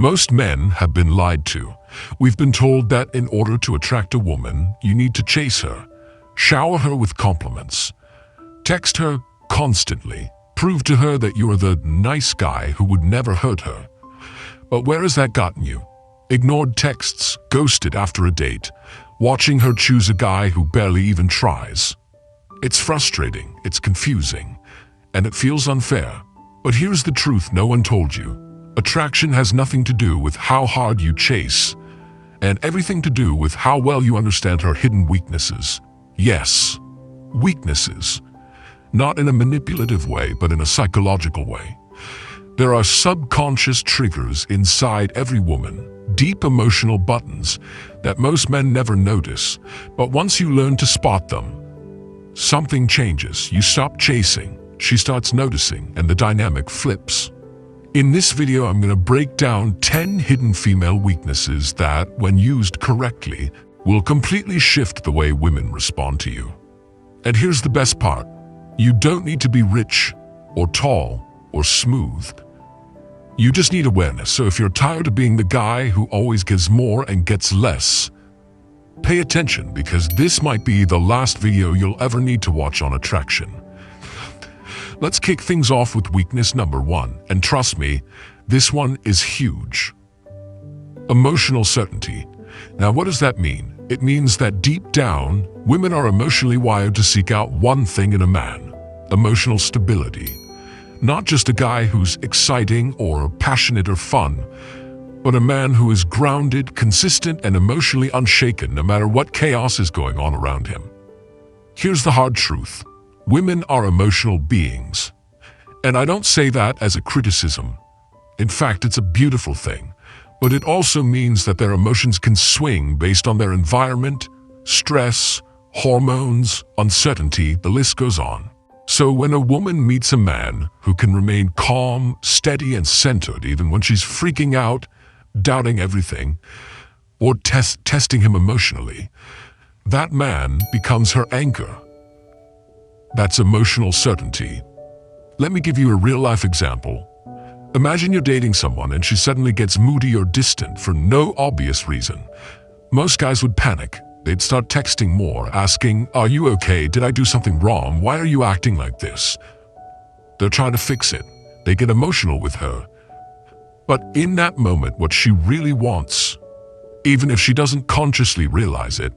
Most men have been lied to. We've been told that in order to attract a woman, you need to chase her, shower her with compliments, text her constantly, prove to her that you are the nice guy who would never hurt her. But where has that gotten you? Ignored texts, ghosted after a date, watching her choose a guy who barely even tries. It's frustrating, it's confusing, and it feels unfair. But here's the truth no one told you. Attraction has nothing to do with how hard you chase, and everything to do with how well you understand her hidden weaknesses. Yes, weaknesses. Not in a manipulative way, but in a psychological way. There are subconscious triggers inside every woman, deep emotional buttons that most men never notice. But once you learn to spot them, something changes. You stop chasing, she starts noticing, and the dynamic flips. In this video, I'm going to break down 10 hidden female weaknesses that, when used correctly, will completely shift the way women respond to you. And here's the best part. You don't need to be rich or tall or smooth. You just need awareness. So if you're tired of being the guy who always gives more and gets less, pay attention, because this might be the last video you'll ever need to watch on attraction. Let's kick things off with weakness number 1, and trust me, this one is huge. Emotional certainty. Now, what does that mean? It means that deep down, women are emotionally wired to seek out one thing in a man: emotional stability. Not just a guy who's exciting or passionate or fun, but a man who is grounded, consistent, and emotionally unshaken no matter what chaos is going on around him. Here's the hard truth. Women are emotional beings. And I don't say that as a criticism. In fact, it's a beautiful thing. But it also means that their emotions can swing based on their environment, stress, hormones, uncertainty, the list goes on. So when a woman meets a man who can remain calm, steady, and centered even when she's freaking out, doubting everything, or testing him emotionally, that man becomes her anchor. That's emotional certainty. Let me give you a real-life example. Imagine you're dating someone and she suddenly gets moody or distant for no obvious reason. Most guys would panic. They'd start texting more, asking, "Are you okay? Did I do something wrong? Why are you acting like this?" They're trying to fix it. They get emotional with her. But in that moment, what she really wants, even if she doesn't consciously realize it,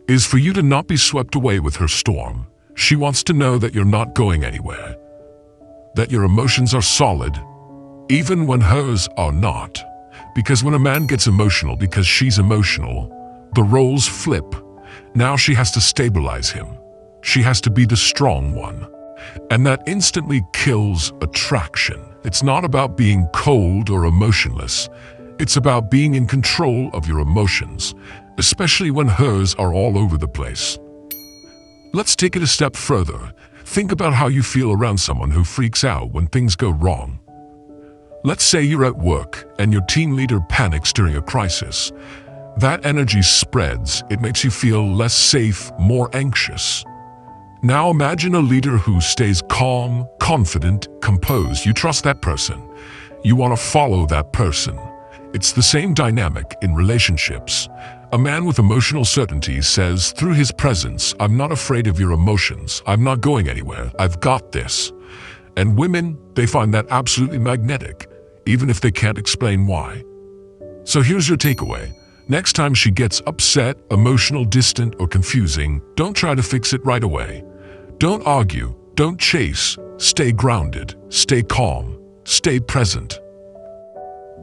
is for you to not be swept away with her storm. She wants to know that you're not going anywhere, that your emotions are solid, even when hers are not. Because when a man gets emotional because she's emotional, the roles flip. Now she has to stabilize him. She has to be the strong one. And that instantly kills attraction. It's not about being cold or emotionless. It's about being in control of your emotions, especially when hers are all over the place. Let's take it a step further. Think about how you feel around someone who freaks out when things go wrong. Let's say you're at work and your team leader panics during a crisis. That energy spreads. It makes you feel less safe, more anxious. Now imagine a leader who stays calm, confident, composed. You trust that person. You want to follow that person. It's the same dynamic in relationships. A man with emotional certainty says through his presence, "I'm not afraid of your emotions. I'm not going anywhere. I've got this." And women, they find that absolutely magnetic, even if they can't explain why. So here's your takeaway. Next time she gets upset, emotional, distant, or confusing, don't try to fix it right away. Don't argue. Don't chase. Stay grounded. Stay calm. Stay present.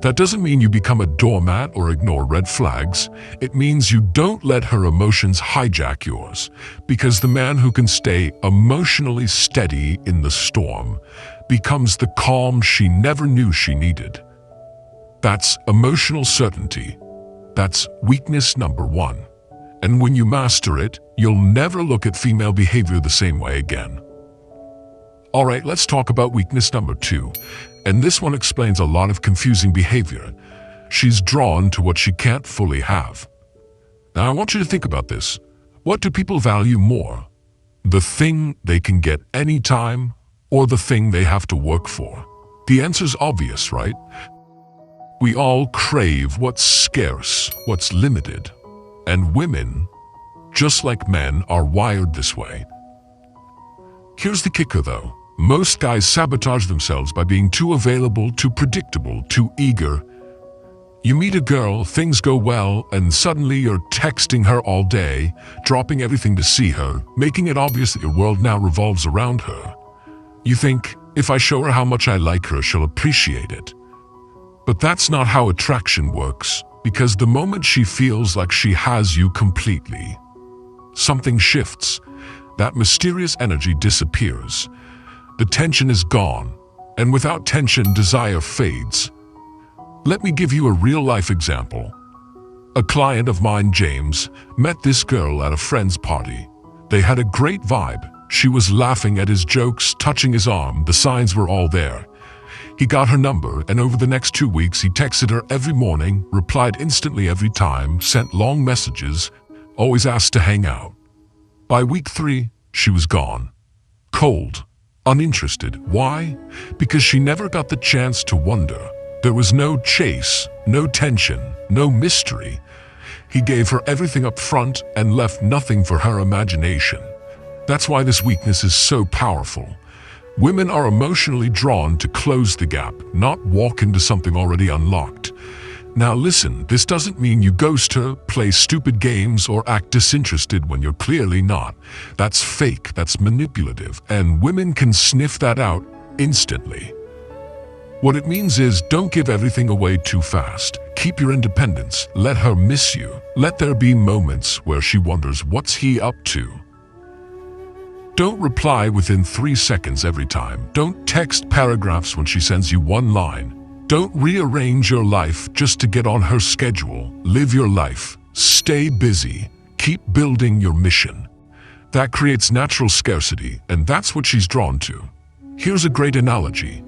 That doesn't mean you become a doormat or ignore red flags. It means you don't let her emotions hijack yours, because the man who can stay emotionally steady in the storm becomes the calm she never knew she needed. That's emotional certainty. That's weakness number 1. And when you master it, you'll never look at female behavior the same way again. All right, let's talk about weakness number 2. And this one explains a lot of confusing behavior. She's drawn to what she can't fully have. Now, I want you to think about this. What do people value more? The thing they can get anytime, or the thing they have to work for? The answer's obvious, right? We all crave what's scarce, what's limited. And women, just like men, are wired this way. Here's the kicker though. Most guys sabotage themselves by being too available, too predictable, too eager. You meet a girl, things go well, and suddenly you're texting her all day, dropping everything to see her, making it obvious that your world now revolves around her. You think, if I show her how much I like her, she'll appreciate it. But that's not how attraction works, because the moment she feels like she has you completely, something shifts. That mysterious energy disappears. The tension is gone, and without tension, desire fades. Let me give you a real-life example. A client of mine, James, met this girl at a friend's party. They had a great vibe. She was laughing at his jokes, touching his arm. The signs were all there. He got her number, and over the next 2 weeks, he texted her every morning, replied instantly every time, sent long messages, always asked to hang out. By week 3, she was gone. Cold, uninterested. Why? Because she never got the chance to wonder. There was no chase, no tension, no mystery. He gave her everything up front and left nothing for her imagination. That's why this weakness is so powerful. Women are emotionally drawn to close the gap, not walk into something already unlocked. Now listen, this doesn't mean you ghost her, play stupid games, or act disinterested when you're clearly not. That's fake, that's manipulative, and women can sniff that out instantly. What it means is, don't give everything away too fast. Keep your independence. Let her miss you. Let there be moments where she wonders, what's he up to? Don't reply within 3 seconds every time. Don't text paragraphs when she sends you one line. Don't rearrange your life just to get on her schedule. Live your life. Stay busy. Keep building your mission. That creates natural scarcity, and that's what she's drawn to. Here's a great analogy.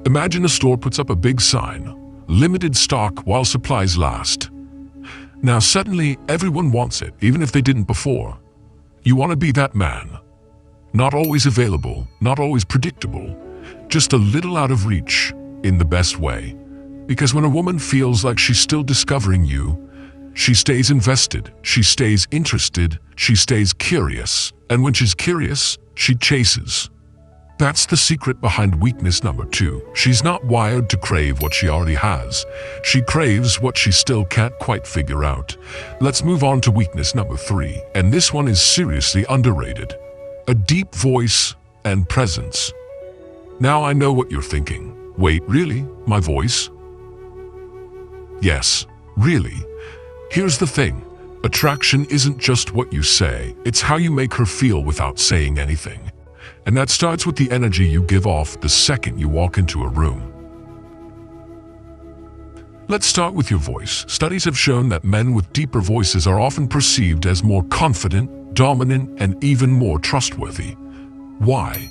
Imagine a store puts up a big sign, limited stock while supplies last. Now suddenly everyone wants it, even if they didn't before. You want to be that man. Not always available, not always predictable, just a little out of reach in the best way. Because when a woman feels like she's still discovering you, she stays invested, she stays interested, she stays curious. And when she's curious, she chases. That's the secret behind weakness number 2. She's not wired to crave what she already has. She craves what she still can't quite figure out. Let's move on to weakness number 3, and this one is seriously underrated. A deep voice and presence. Now I know what you're thinking. Wait, really? My voice? Yes, really. Here's the thing. Attraction isn't just what you say, it's how you make her feel without saying anything. And that starts with the energy you give off the second you walk into a room. Let's start with your voice. Studies have shown that men with deeper voices are often perceived as more confident, dominant, and even more trustworthy. Why?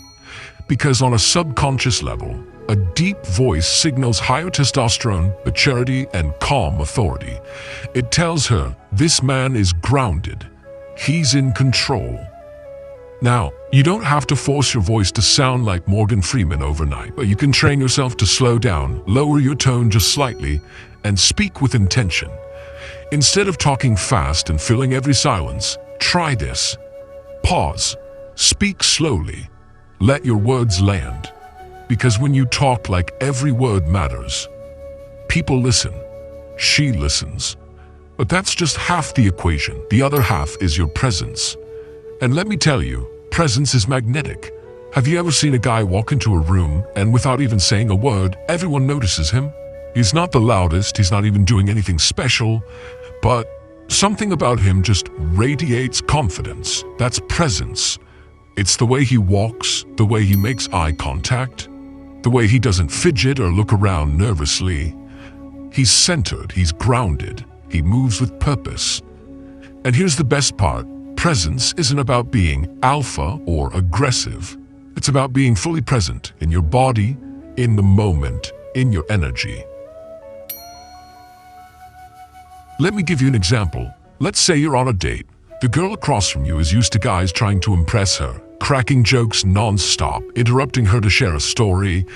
Because on a subconscious level, a deep voice signals higher testosterone, maturity, and calm authority. It tells her, this man is grounded. He's in control. Now, you don't have to force your voice to sound like Morgan Freeman overnight, but you can train yourself to slow down, lower your tone just slightly, and speak with intention. Instead of talking fast and filling every silence, try this. Pause. Speak slowly. Let your words land. Because when you talk like every word matters, people listen. She listens. But that's just half the equation. The other half is your presence. And let me tell you, presence is magnetic. Have you ever seen a guy walk into a room and without even saying a word, everyone notices him? He's not the loudest, he's not even doing anything special, but something about him just radiates confidence. That's presence. It's the way he walks, the way he makes eye contact, the way he doesn't fidget or look around nervously. He's centered, he's grounded, he moves with purpose. And here's the best part. Presence isn't about being alpha or aggressive. It's about being fully present in your body, in the moment, in your energy. Let me give you an example. Let's say you're on a date. The girl across from you is used to guys trying to impress her, cracking jokes non-stop, interrupting her to share a story,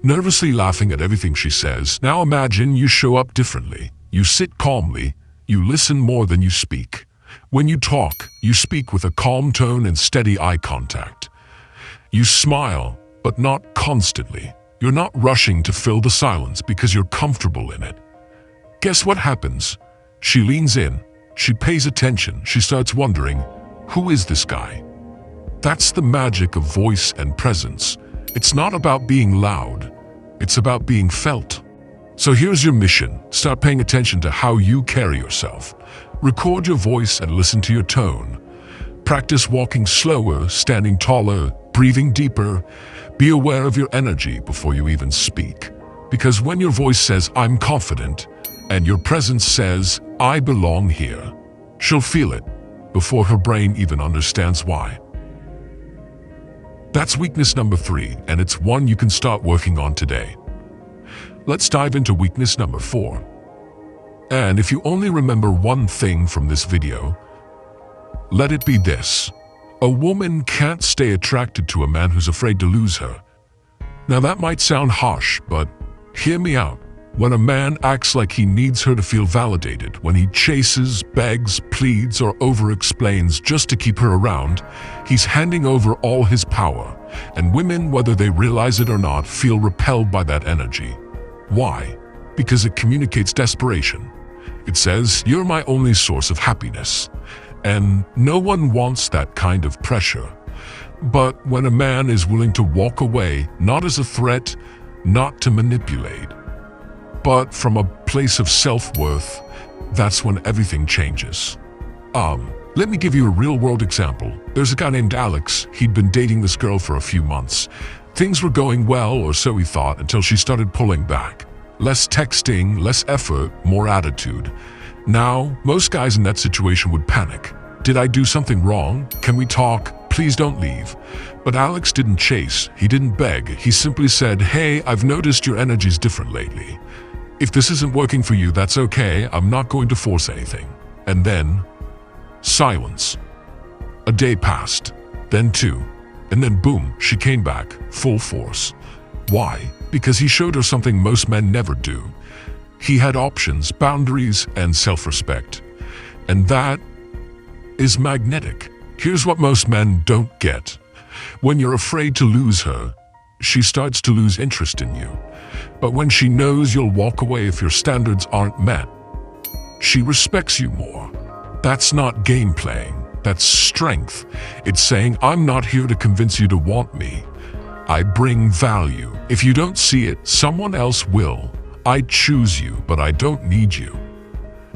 nervously laughing at everything she says. Now imagine you show up differently. You sit calmly, you listen more than you speak. When you talk, you speak with a calm tone and steady eye contact. You smile, but not constantly. You're not rushing to fill the silence because you're comfortable in it. Guess what happens? She leans in, she pays attention, she starts wondering, who is this guy? That's the magic of voice and presence. It's not about being loud, it's about being felt. So here's your mission. Start paying attention to how you carry yourself. Record your voice and listen to your tone. Practice walking slower, standing taller, breathing deeper. Be aware of your energy before you even speak. Because when your voice says, "I'm confident," and your presence says, "I belong here," she'll feel it before her brain even understands why. That's weakness number 3, and it's one you can start working on today. Let's dive into weakness number 4. And if you only remember one thing from this video, let it be this. A woman can't stay attracted to a man who's afraid to lose her. Now that might sound harsh, but hear me out. When a man acts like he needs her to feel validated, when he chases, begs, pleads, or over-explains just to keep her around, he's handing over all his power. And women, whether they realize it or not, feel repelled by that energy. Why? Because it communicates desperation. It says, "You're my only source of happiness." And no one wants that kind of pressure. But when a man is willing to walk away, not as a threat, not to manipulate, but from a place of self-worth, that's when everything changes. Let me give you a real-world example. There's a guy named Alex. He'd been dating this girl for a few months. Things were going well, or so he thought, until she started pulling back. Less texting, less effort, more attitude. Now, most guys in that situation would panic. Did I do something wrong? Can we talk? Please don't leave. But Alex didn't chase. He didn't beg. He simply said, "Hey, I've noticed your energy's different lately. If this isn't working for you, that's okay. I'm not going to force anything." And then, silence. A day passed, then 2, and then boom, she came back, full force. Why? Because he showed her something most men never do. He had options, boundaries, and self-respect. And that is magnetic. Here's what most men don't get. When you're afraid to lose her, she starts to lose interest in you. But when she knows you'll walk away if your standards aren't met, she respects you more. That's not game playing. That's strength. It's saying, "I'm not here to convince you to want me. I bring value. If you don't see it, someone else will. I choose you, but I don't need you."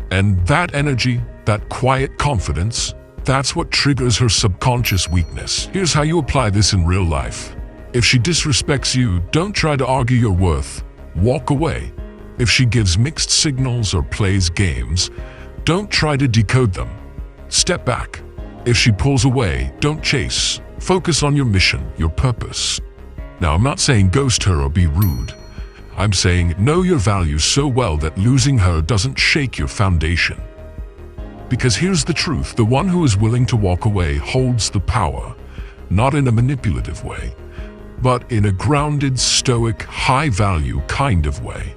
And that energy, that quiet confidence, that's what triggers her subconscious weakness. Here's how you apply this in real life. If she disrespects you, don't try to argue your worth. Walk away. If she gives mixed signals or plays games, don't try to decode them. Step back. If she pulls away, don't chase. Focus on your mission, your purpose. Now, I'm not saying ghost her or be rude. I'm saying know your value so well that losing her doesn't shake your foundation. Because here's the truth, the one who is willing to walk away holds the power, not in a manipulative way, but in a grounded, stoic, high-value kind of way.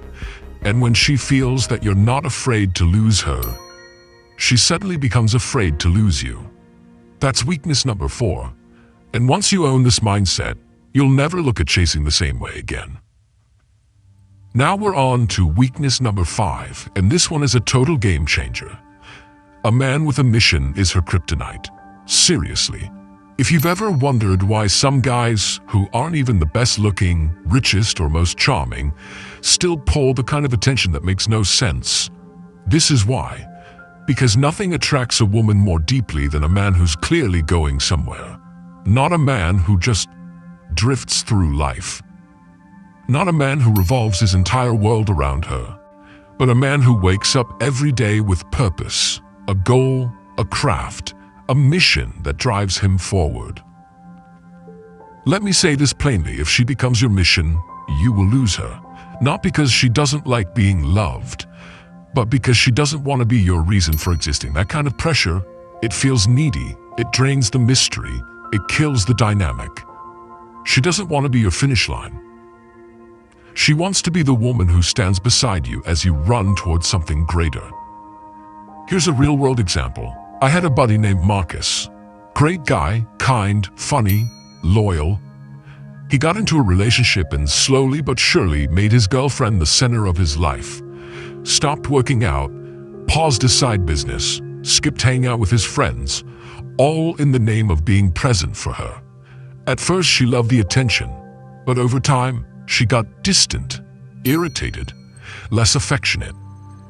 And when she feels that you're not afraid to lose her, she suddenly becomes afraid to lose you. That's weakness number 4. And once you own this mindset, you'll never look at chasing the same way again. Now we're on to weakness number 5, and this one is a total game changer. A man with a mission is her kryptonite. Seriously. If you've ever wondered why some guys who aren't even the best looking, richest, or most charming still pull the kind of attention that makes no sense, this is why. Because nothing attracts a woman more deeply than a man who's clearly going somewhere. Not a man who just drifts through life. Not a man who revolves his entire world around her, but a man who wakes up every day with purpose, a goal, a craft, a mission that drives him forward. Let me say this plainly, if she becomes your mission, you will lose her. Not because she doesn't like being loved, but because she doesn't want to be your reason for existing. That kind of pressure, it feels needy, it drains the mystery, It kills the dynamic. She doesn't want to be your finish line. She wants to be the woman who stands beside you as you run towards something greater. Here's a real-world example. I had a buddy named Marcus. Great guy, kind, funny, loyal. He got into a relationship and slowly but surely made his girlfriend the center of his life. Stopped working out, paused his side business, skipped hanging out with his friends, all in the name of being present for her. At first she loved the attention, but over time she got distant, irritated, less affectionate,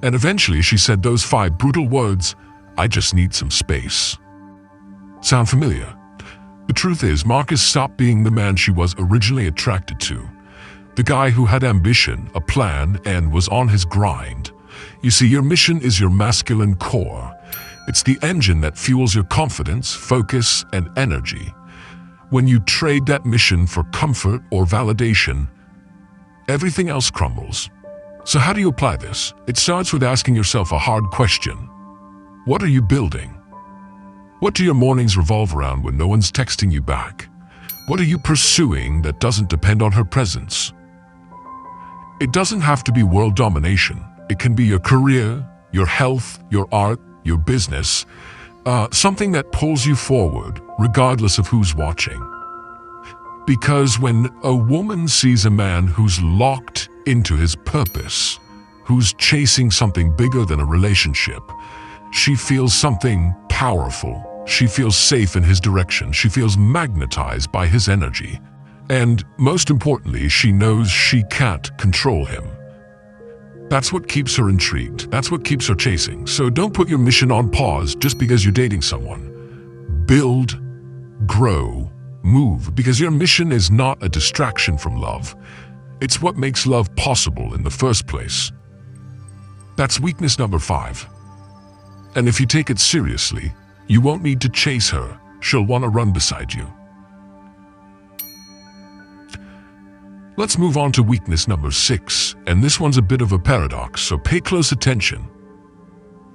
and eventually she said those 5 brutal words, "I just need some space." Sound familiar? The truth is, Marcus stopped being the man she was originally attracted to. The guy who had ambition, a plan, and was on his grind. You see, your mission is your masculine core. It's the engine that fuels your confidence, focus, and energy. When you trade that mission for comfort or validation, everything else crumbles. So how do you apply this? It starts with asking yourself a hard question. What are you building? What do your mornings revolve around when no one's texting you back? What are you pursuing that doesn't depend on her presence? It doesn't have to be world domination. It can be your career, your health, your art, your business, something that pulls you forward, regardless of who's watching. Because when a woman sees a man who's locked into his purpose, who's chasing something bigger than a relationship, she feels something powerful. She feels safe in his direction. She feels magnetized by his energy. And most importantly, she knows she can't control him. That's what keeps her intrigued. That's what keeps her chasing. So don't put your mission on pause just because you're dating someone. Build, grow, move, because your mission is not a distraction from love. It's what makes love possible in the first place. That's weakness number 5. And if you take it seriously, you won't need to chase her. She'll want to run beside you. Let's move on to weakness number 6, and this one's a bit of a paradox, so pay close attention.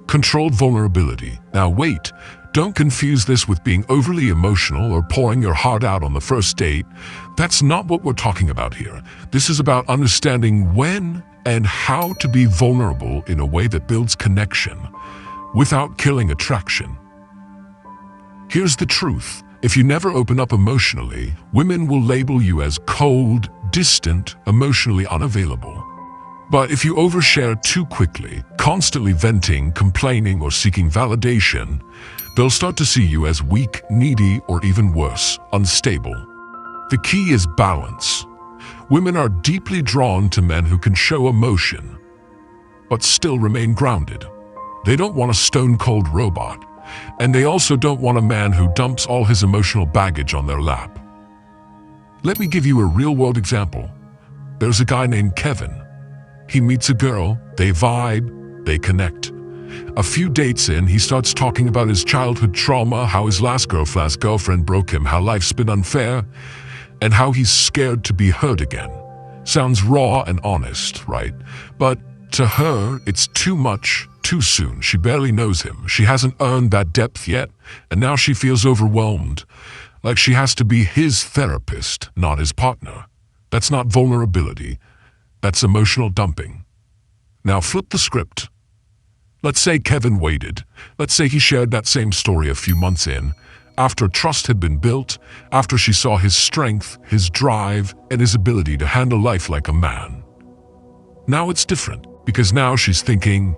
Controlled vulnerability. Now wait, don't confuse this with being overly emotional or pouring your heart out on the first date. That's not what we're talking about here. This is about understanding when and how to be vulnerable in a way that builds connection, without killing attraction. Here's the truth. If you never open up emotionally, women will label you as cold, distant, emotionally unavailable. But if you overshare too quickly, constantly venting, complaining, or seeking validation, they'll start to see you as weak, needy, or even worse, unstable. The key is balance. Women are deeply drawn to men who can show emotion, but still remain grounded. They don't want a stone-cold robot, and they also don't want a man who dumps all his emotional baggage on their lap. Let me give you a real-world example. There's a guy named Kevin. He meets a girl, they vibe, they connect. A few dates in, he starts talking about his childhood trauma, how his last girlfriend broke him, how life's been unfair, and how he's scared to be hurt again. Sounds raw and honest, right? But to her, it's too much, too soon. She barely knows him. She hasn't earned that depth yet, and now she feels overwhelmed, like she has to be his therapist, not his partner. That's not vulnerability. That's emotional dumping. Now flip the script. Let's say Kevin waited. Let's say he shared that same story a few months in, after trust had been built, after she saw his strength, his drive, and his ability to handle life like a man. Now it's different, because now she's thinking,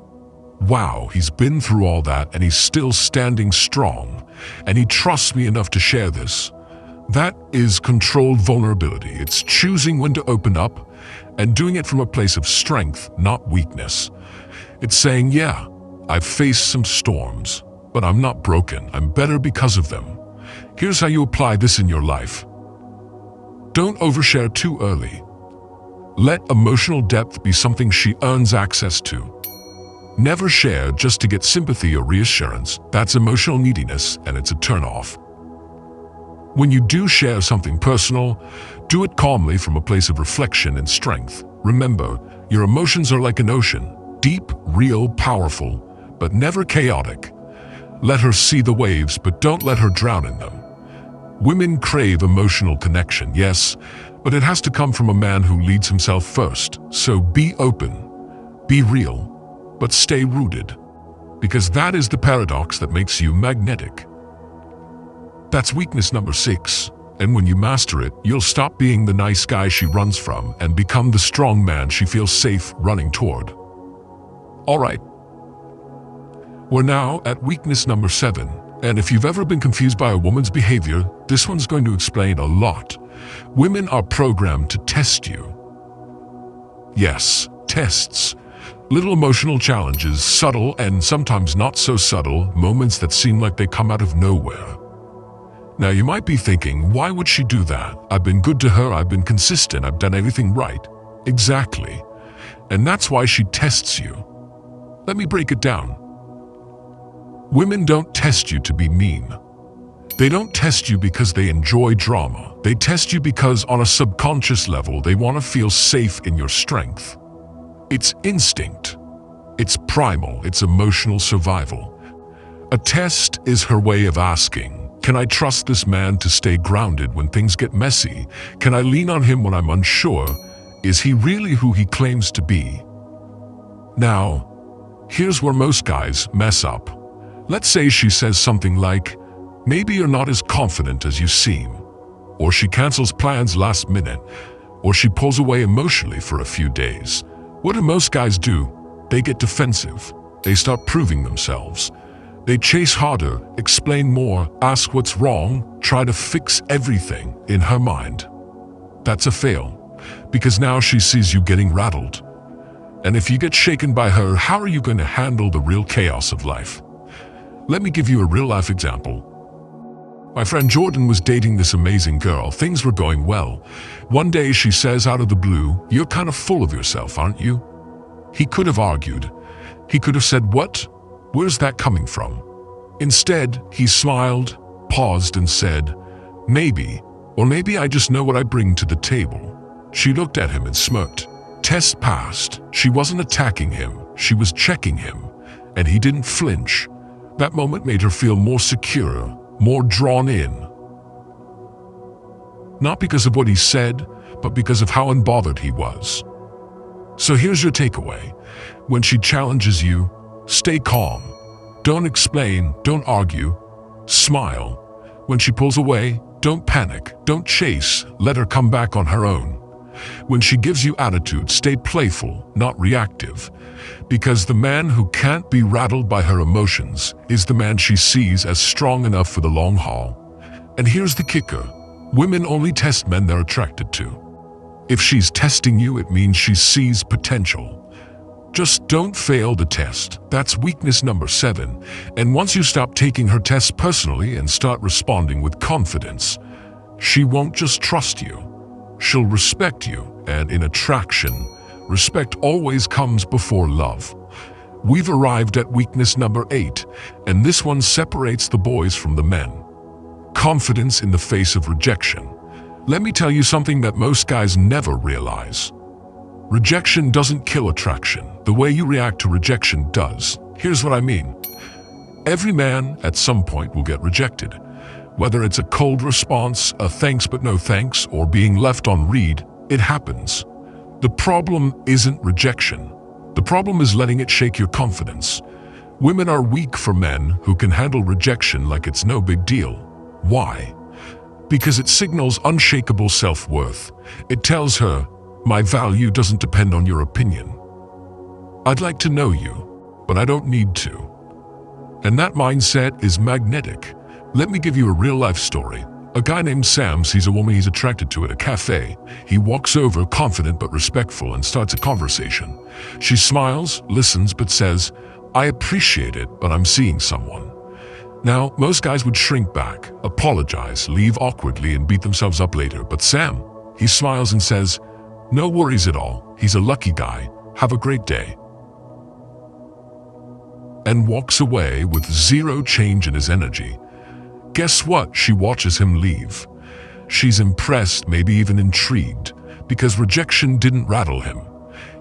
wow, he's been through all that and he's still standing strong, and he trusts me enough to share this. That is controlled vulnerability. It's choosing when to open up and doing it from a place of strength, not weakness. It's saying, yeah, I've faced some storms, but I'm not broken. I'm better because of them. Here's how you apply this in your life. Don't overshare too early. Let emotional depth be something she earns access to. Never share just to get sympathy or reassurance. That's emotional neediness, and it's a turn-off. When you do share something personal, do it calmly from a place of reflection and strength. Remember, your emotions are like an ocean, deep, real, powerful, but never chaotic. Let her see the waves, but don't let her drown in them. Women crave emotional connection, yes, but it has to come from a man who leads himself first. So be open, be real, but stay rooted, because that is the paradox that makes you magnetic. That's weakness number 6, and when you master it, you'll stop being the nice guy she runs from and become the strong man she feels safe running toward. All right, we're now at weakness number 7. And if you've ever been confused by a woman's behavior, this one's going to explain a lot. Women are programmed to test you. Yes, tests. Little emotional challenges, subtle and sometimes not so subtle, moments that seem like they come out of nowhere. Now you might be thinking, why would she do that? I've been good to her, I've been consistent, I've done everything right. Exactly. And that's why she tests you. Let me break it down. Women don't test you to be mean. They don't test you because they enjoy drama. They test you because on a subconscious level, they want to feel safe in your strength. It's instinct. It's primal. It's emotional survival. A test is her way of asking, can I trust this man to stay grounded when things get messy? Can I lean on him when I'm unsure? Is he really who he claims to be? Now, here's where most guys mess up. Let's say she says something like, maybe you're not as confident as you seem, or she cancels plans last minute, or she pulls away emotionally for a few days. What do most guys do? They get defensive. They start proving themselves. They chase harder, explain more, ask what's wrong, try to fix everything in her mind. That's a fail, because now she sees you getting rattled. And if you get shaken by her, how are you going to handle the real chaos of life? Let me give you a real-life example. My friend Jordan was dating this amazing girl. Things were going well. One day she says out of the blue, "You're kind of full of yourself, aren't you?" He could have argued. He could have said, "What? Where's that coming from?" Instead, he smiled, paused and said, "Maybe, or maybe I just know what I bring to the table." She looked at him and smirked. Test passed. She wasn't attacking him. She was checking him. And he didn't flinch. That moment made her feel more secure, more drawn in. Not because of what he said, but because of how unbothered he was. So here's your takeaway. When she challenges you, stay calm. Don't explain, don't argue. Smile. When she pulls away, don't panic, don't chase, let her come back on her own. When she gives you attitude, stay playful, not reactive. Because the man who can't be rattled by her emotions is the man she sees as strong enough for the long haul. And here's the kicker. Women only test men they're attracted to. If she's testing you, it means she sees potential. Just don't fail the test. That's weakness number 7. And once you stop taking her tests personally and start responding with confidence, she won't just trust you. She'll respect you, and in attraction, respect always comes before love. We've arrived at weakness number 8, and this one separates the boys from the men. Confidence in the face of rejection. Let me tell you something that most guys never realize. Rejection doesn't kill attraction. The way you react to rejection does. Here's what I mean. Every man at some point will get rejected. Whether it's a cold response, a thanks but no thanks, or being left on read, it happens. The problem isn't rejection. The problem is letting it shake your confidence. Women are weak for men who can handle rejection like it's no big deal. Why? Because it signals unshakable self-worth. It tells her, my value doesn't depend on your opinion. I'd like to know you, but I don't need to. And that mindset is magnetic. Let me give you a real-life story. A guy named Sam sees a woman he's attracted to at a cafe. He walks over, confident but respectful, and starts a conversation. She smiles, listens, but says, I appreciate it, but I'm seeing someone. Now, most guys would shrink back, apologize, leave awkwardly, and beat themselves up later. But Sam, he smiles and says, no worries at all. He's a lucky guy. Have a great day. And walks away with zero change in his energy. Guess what? She watches him leave. She's impressed, maybe even intrigued, because rejection didn't rattle him.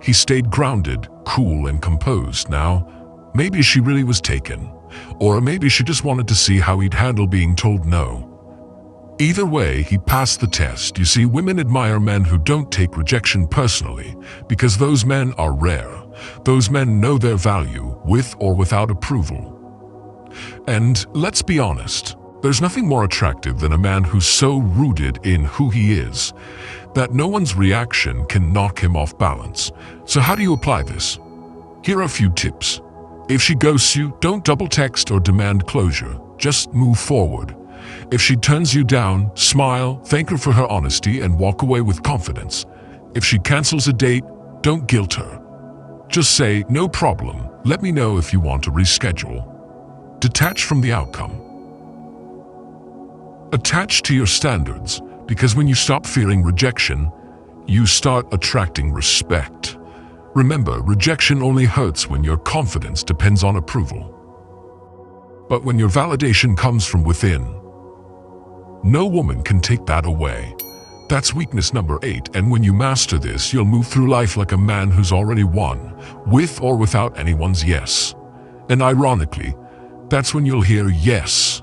He stayed grounded, cool, and composed. Now, maybe she really was taken, or maybe she just wanted to see how he'd handle being told no. Either way, he passed the test. You see, women admire men who don't take rejection personally, because those men are rare. Those men know their value, with or without approval. And let's be honest, there's nothing more attractive than a man who's so rooted in who he is that no one's reaction can knock him off balance. So how do you apply this? Here are a few tips. If she ghosts you, don't double text or demand closure. Just move forward. If she turns you down, smile, thank her for her honesty, and walk away with confidence. If she cancels a date, don't guilt her. Just say, no problem, let me know if you want to reschedule. Detach from the outcome. Attach to your standards, because when you stop fearing rejection, you start attracting respect. Remember, rejection only hurts when your confidence depends on approval. But when your validation comes from within, no woman can take that away. That's weakness number 8, and when you master this, you'll move through life like a man who's already won, with or without anyone's yes. And ironically, that's when you'll hear yes,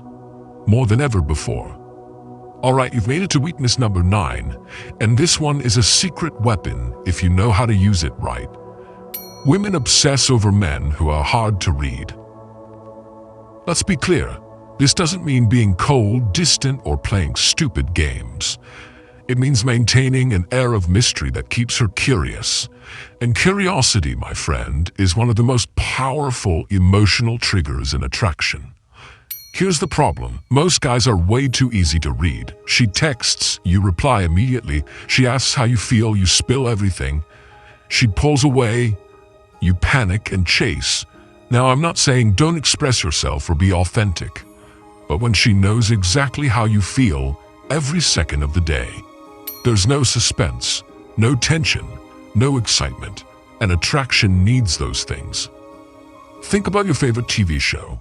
more than ever before. Alright, you've made it to weakness number 9, and this one is a secret weapon if you know how to use it right. Women obsess over men who are hard to read. Let's be clear, this doesn't mean being cold, distant, or playing stupid games. It means maintaining an air of mystery that keeps her curious. And curiosity, my friend, is one of the most powerful emotional triggers in attraction. Here's the problem. Most guys are way too easy to read. She texts, you reply immediately. She asks how you feel, you spill everything. She pulls away, you panic and chase. Now, I'm not saying don't express yourself or be authentic, but when she knows exactly how you feel every second of the day, there's no suspense, no tension, no excitement, and attraction needs those things. Think about your favorite TV show.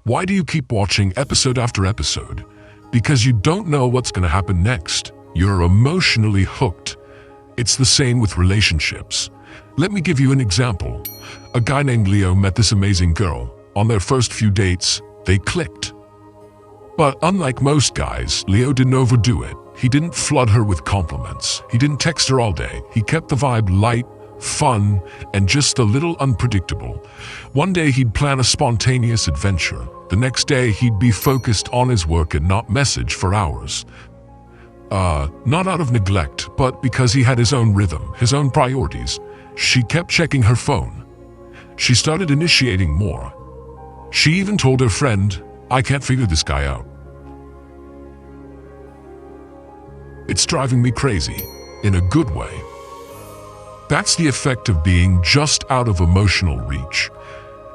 Why do you keep watching episode after episode? Because you don't know what's going to happen next. You're emotionally hooked. It's the same with relationships. Let me give you an example. A guy named Leo met this amazing girl. On their first few dates, they clicked. But unlike most guys, Leo didn't overdo it. He didn't flood her with compliments. He didn't text her all day. He kept the vibe light, fun, and just a little unpredictable. One day he'd plan a spontaneous adventure. The next day he'd be focused on his work and not message for hours. Not out of neglect, but because he had his own rhythm, his own priorities. She kept checking her phone. She started initiating more. She even told her friend, I can't figure this guy out. It's driving me crazy, in a good way. That's the effect of being just out of emotional reach.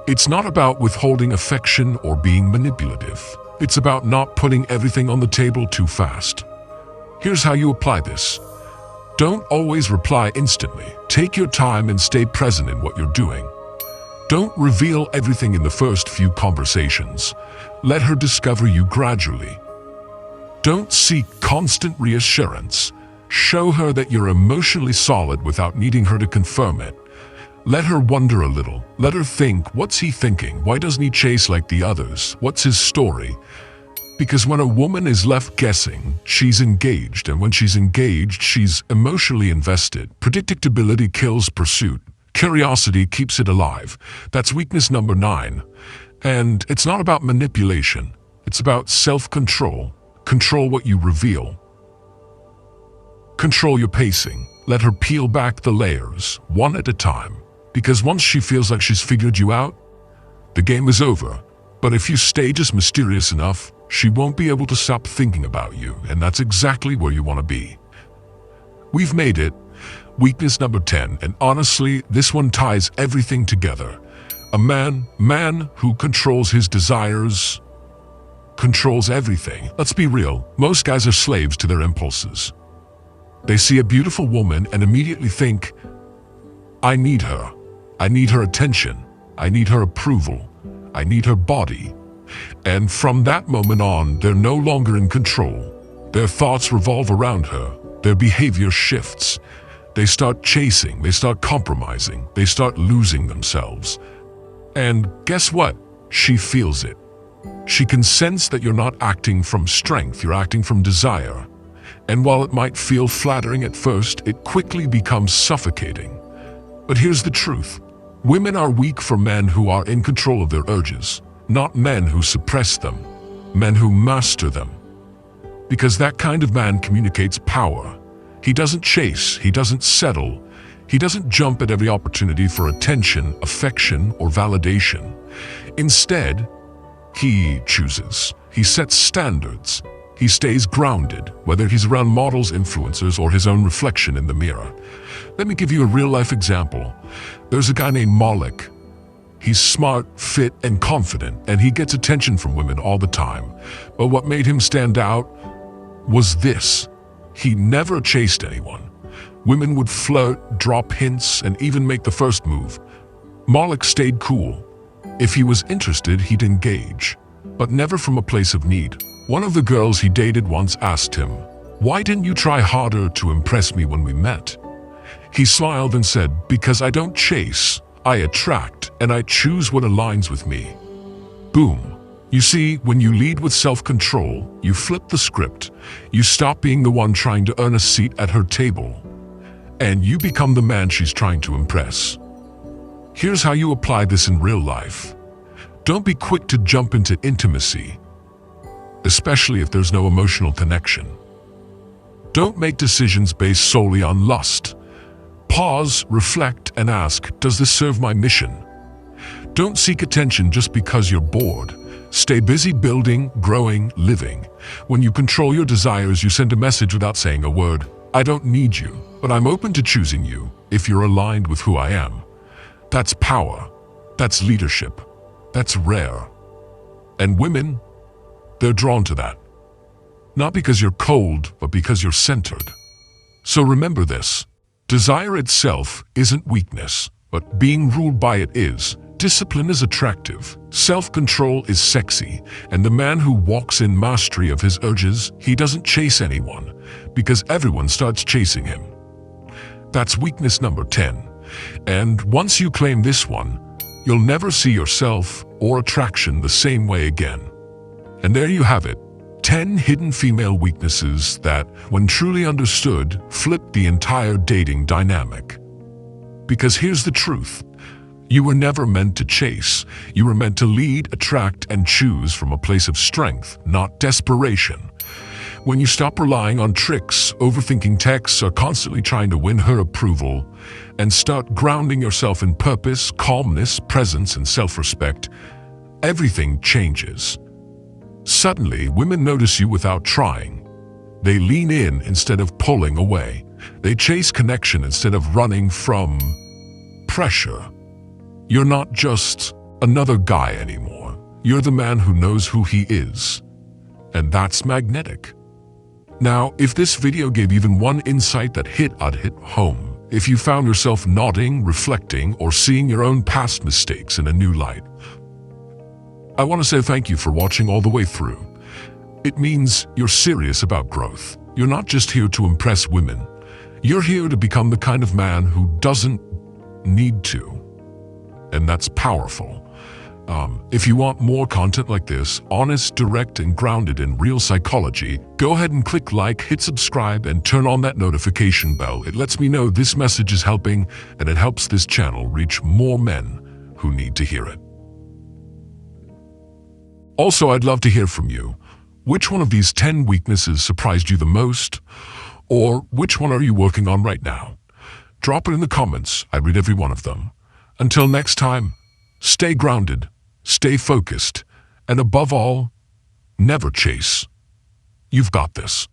It's not about withholding affection or being manipulative. It's about not putting everything on the table too fast. Here's how you apply this. Don't always reply instantly. Take your time and stay present in what you're doing. Don't reveal everything in the first few conversations. Let her discover you gradually. Don't seek constant reassurance. Show her that you're emotionally solid without needing her to confirm it. Let her wonder a little. Let her think, what's he thinking? Why doesn't he chase like the others? What's his story? Because when a woman is left guessing, she's engaged, and when she's engaged, she's emotionally invested. Predictability kills pursuit. Curiosity keeps it alive. That's weakness number 9. And it's not about manipulation. It's about self-control. Control what you reveal. Control your pacing. Let her peel back the layers, one at a time. Because once she feels like she's figured you out, the game is over. But if you stay just mysterious enough, she won't be able to stop thinking about you, and that's exactly where you want to be. We've made it. Weakness number 10, and honestly, this one ties everything together. A man who controls his desires, controls everything. Let's be real, most guys are slaves to their impulses. They see a beautiful woman and immediately think, I need her. I need her attention. I need her approval. I need her body. And from that moment on, they're no longer in control. Their thoughts revolve around her. Their behavior shifts. They start chasing. They start compromising. They start losing themselves. And guess what? She feels it. She can sense that you're not acting from strength, you're acting from desire. And while it might feel flattering at first, it quickly becomes suffocating. But here's the truth. Women are weak for men who are in control of their urges, not men who suppress them, men who master them. Because that kind of man communicates power. He doesn't chase, he doesn't settle, he doesn't jump at every opportunity for attention, affection, or validation. Instead, he chooses. He sets standards. He stays grounded, whether he's around models, influencers, or his own reflection in the mirror. Let me give you a real-life example. There's a guy named Malik. He's smart, fit, and confident, and he gets attention from women all the time. But what made him stand out was this. He never chased anyone. Women would flirt, drop hints, and even make the first move. Malik stayed cool. If he was interested, he'd engage, but never from a place of need. One of the girls he dated once asked him, "Why didn't you try harder to impress me when we met?" He smiled and said, "Because I don't chase, I attract, and I choose what aligns with me." Boom. You see, when you lead with self-control, you flip the script. You stop being the one trying to earn a seat at her table, and you become the man she's trying to impress. Here's how you apply this in real life. Don't be quick to jump into intimacy, especially if there's no emotional connection. Don't make decisions based solely on lust. Pause, reflect, and ask, does this serve my mission? Don't seek attention just because you're bored. Stay busy building, growing, living. When you control your desires, you send a message without saying a word. I don't need you, but I'm open to choosing you if you're aligned with who I am. That's power. That's leadership. That's rare. And women, they're drawn to that. Not because you're cold, but because you're centered. So remember this. Desire itself isn't weakness, but being ruled by it is. Discipline is attractive. Self-control is sexy. And the man who walks in mastery of his urges, he doesn't chase anyone, because everyone starts chasing him. That's weakness number 10. And once you claim this one, you'll never see yourself or attraction the same way again. And there you have it. 10 hidden female weaknesses that, when truly understood, flip the entire dating dynamic. Because here's the truth. You were never meant to chase. You were meant to lead, attract, and choose from a place of strength, not desperation. When you stop relying on tricks, overthinking texts, or constantly trying to win her approval, and start grounding yourself in purpose, calmness, presence, and self-respect, everything changes. Suddenly, women notice you without trying. They lean in instead of pulling away. They chase connection instead of running from pressure. You're not just another guy anymore. You're the man who knows who he is. And that's magnetic. Now, if this video gave even one insight that hit home, if you found yourself nodding, reflecting, or seeing your own past mistakes in a new light, I want to say thank you for watching all the way through. It means you're serious about growth. You're not just here to impress women. You're here to become the kind of man who doesn't need to. And that's powerful. If you want more content like this, honest, direct, and grounded in real psychology, go ahead and click like, hit subscribe, and turn on that notification bell. It lets me know this message is helping, and it helps this channel reach more men who need to hear it. Also, I'd love to hear from you. Which one of these 10 weaknesses surprised you the most? Or which one are you working on right now? Drop it in the comments. I read every one of them. Until next time, stay grounded, stay focused, and above all, never chase. You've got this.